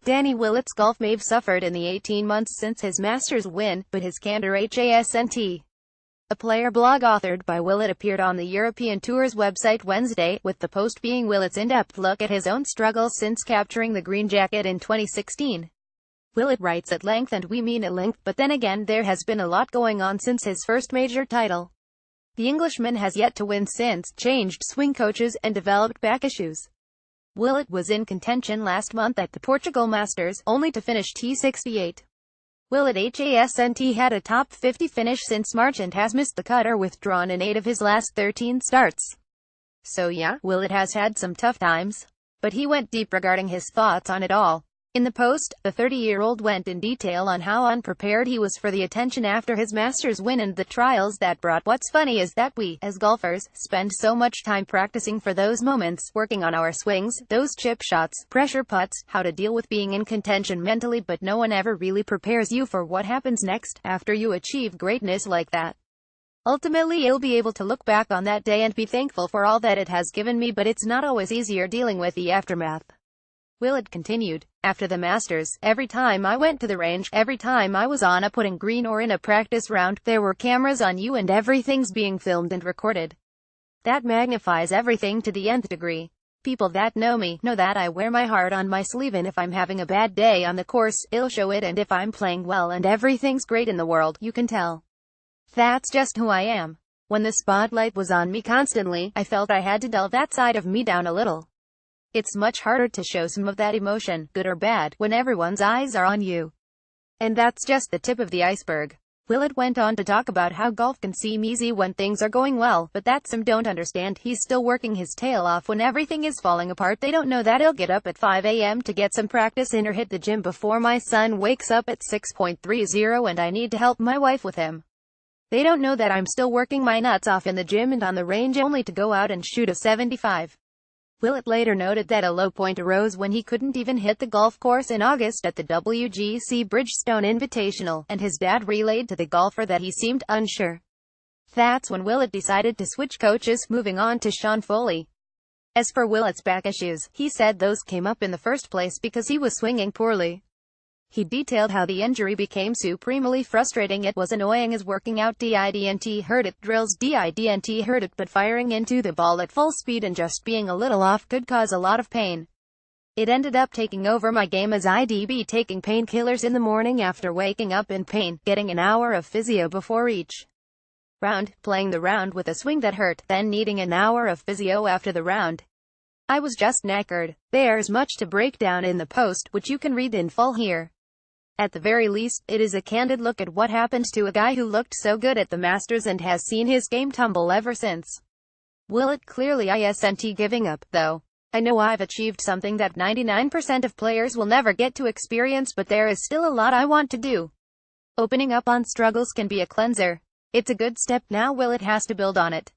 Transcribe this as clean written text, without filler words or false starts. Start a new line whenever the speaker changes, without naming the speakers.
Danny Willett's golf may have suffered in the 18 months since his Masters win, but his candor hasn't. A player blog authored by Willett appeared on the European Tour's website Wednesday, with the post being Willett's in-depth look at his own struggles since capturing the green jacket in 2016. Willett writes at length, and we mean at length, but then again there has been a lot going on since his first major title. The Englishman has yet to win since, changed swing coaches, and developed back issues. Willett was in contention last month at the Portugal Masters, only to finish T68. Willett hasn't had a top 50 finish since March and has missed the cut or withdrawn in 8 of his last 13 starts. So yeah, Willett has had some tough times. But he went deep regarding his thoughts on it all. In the post, the 30-year-old went in detail on how unprepared he was for the attention after his Masters win and the trials that brought. What's funny is that we, as golfers, spend so much time practicing for those moments, working on our swings, those chip shots, pressure putts, how to deal with being in contention mentally, but no one ever really prepares you for what happens next, after you achieve greatness like that. Ultimately, you'll be able to look back on that day and be thankful for all that it has given me, but it's not always easier dealing with the aftermath. Willett continued. After the Masters, every time I went to the range, every time I was on a putting green or in a practice round, there were cameras on you and everything's being filmed and recorded. That magnifies everything to the nth degree. People that know me know that I wear my heart on my sleeve, and if I'm having a bad day on the course, it'll show it, and if I'm playing well and everything's great in the world, you can tell. That's just who I am. When the spotlight was on me constantly, I felt I had to dull that side of me down a little. It's much harder to show some of that emotion, good or bad, when everyone's eyes are on you. And that's just the tip of the iceberg. Willett went on to talk about how golf can seem easy when things are going well, but that some don't understand. He's still working his tail off when everything is falling apart. They don't know that he'll get up at 5 a.m. to get some practice in or hit the gym before my son wakes up at 6:30 and I need to help my wife with him. They don't know that I'm still working my nuts off in the gym and on the range only to go out and shoot a 75. Willett later noted that a low point arose when he couldn't even hit the golf course in August at the WGC Bridgestone Invitational, and his dad relayed to the golfer that he seemed unsure. That's when Willett decided to switch coaches, moving on to Sean Foley. As for Willett's back issues, he said those came up in the first place because he was swinging poorly. He detailed how the injury became supremely frustrating. It was annoying as working out didn't hurt it, drills didn't hurt it, but firing into the ball at full speed and just being a little off could cause a lot of pain. It ended up taking over my game as I'd be taking painkillers in the morning after waking up in pain, getting an hour of physio before each round, playing the round with a swing that hurt, then needing an hour of physio after the round. I was just knackered. There's much to break down in the post, which you can read in full here. At the very least, it is a candid look at what happened to a guy who looked so good at the Masters and has seen his game tumble ever since. Willett clearly isn't giving up, though. I know I've achieved something that 99% of players will never get to experience, but there is still a lot I want to do. Opening up on struggles can be a cleanser. It's a good step. Now Willett has to build on it.